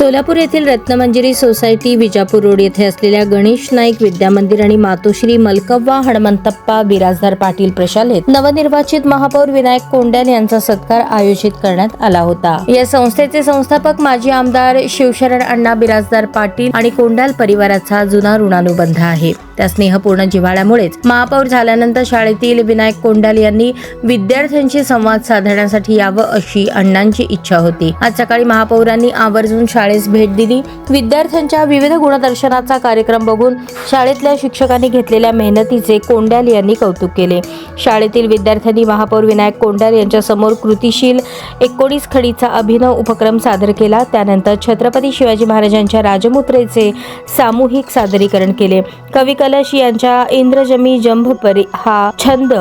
सोलापूर येथील रत्नमंजिरी society Vijapur road येथे असलेल्या गणेश नाईक विद्या मंदिर आणि मातोश्री मलकव्वा हणमंतप्पा बिराजदार पाटील प्रशालेत नवनिर्वाचित महापौर विनायक कोंड्याल यांचा सत्कार आयोजित करण्यात आला होता। या संस्थेचे संस्थापक माजी आमदार शिवशरण अण्णा बिराजदार पाटील आणि कोंड्याल परिवाराचा जुना ऋणानुबंध आहे। त्या स्नेहपूर्ण जिव्हाळ्यामुळेच महापौर झाल्यानंतर शाळेतील विनायक कोंड्याल यांनी विद्यार्थ्यांशी संवाद साधण्यासाठी यावं अशी अण्णांची इच्छा होती। आज सकाळी महापौरांनी आवर्जून शाळेस भेट दिली। विद्यार्थ्यांच्या विविध गुणदर्शनाचा कार्यक्रम बघून शाळेतल्या शिक्षकांनी घेतलेल्या मेहनतीचे कोंड्याल यांनी कौतुक केले। शाळेतील विद्यार्थ्यांनी महापौर विनायक कोंड्याल यांच्या समोर कृतीशील 19 खडीचा अभिनव उपक्रम सादर केला। त्यानंतर छत्रपती शिवाजी महाराजांच्या राजमुद्रेचे सामूहिक सादरीकरण केले। कवी कलश यांच्या इंद्रजमी जंभपरी हा छंद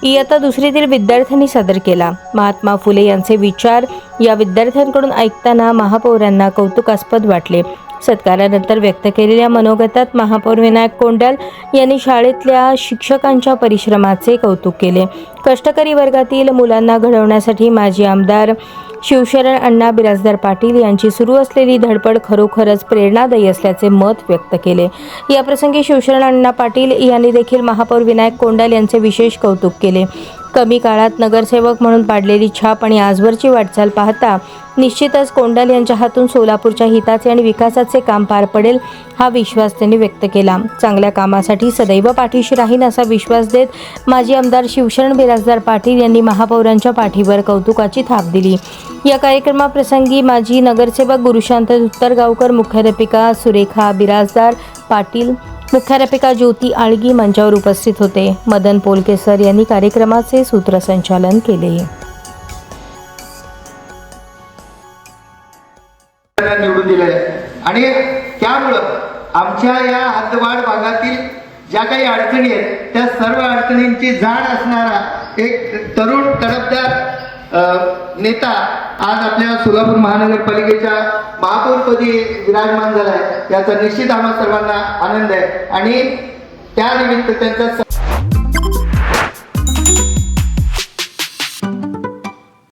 इयत्ता दुसरीतील विद्यार्थ्यांनी सादर केला। महात्मा फुले यांचे विचार या विद्यार्थ्यांकडून ऐकताना महापौरांना कौतुकास्पद वाटले। सत्कारानंतर व्यक्त केलेल्या मनोगतात महापौर विनायक कोंड्याल यांनी शाळेतल्या शिक्षकांच्या परिश्रमाचे कौतुक केले। कष्टकरी वर्गातील मुलांना घडवण्यासाठी माजी आमदार शिवशरण अण्णा बिराजदार पाटील यांची सुरू असलेली धडपड खरोखरच प्रेरणादायी असल्याचे मत व्यक्त केले। या प्रसंगी शिवशरण अण्णा पाटील यांनी देखील महापौर विनायक कोंड्याल यांचे विशेष कौतुक केले। कमी काळात नगरसेवक म्हणून पाडलेली छाप आणि आजवरची वाटचाल पाहता निश्चितच कोंड्याल यांच्या हातून सोलापूरच्या हिताचे आणि विकासाचे काम पार पडेल हा विश्वास त्यांनी व्यक्त केला। चांगल्या कामासाठी सदैव पाठीशी राहीन असा विश्वास देत माजी आमदार शिवशरण बिराजदार पाटील यांनी महापौरांच्या पाठीवर कौतुकाची थाप दिली। या कार्यक्रमाप्रसंगी माजी नगरसेवक गुरुशांत उत्तरगावकर, मुख्याध्यापिका सुरेखा बिराजदार पाटील, मुख्याध्यापिका ज्योती आळगी मंचावर उपस्थित होते। मदन पोलकेसर यांनी कार्यक्रमाचे सूत्रसंचालन केले। निवडून दिले आणि त्यामुळं आमच्या या हद्दवाढ भागातील ज्या काही अडचणी आहेत त्या सर्व अडचणींची जाण असणारा एक तरुण तडफदार नेता आज आपल्या सोलापूर महानगरपालिकेच्या महापौरपदी विराजमान झाला आहे। याचा निश्चित आम्हा सर्वांना आनंद आहे आणि त्या निमित्त त्यांचा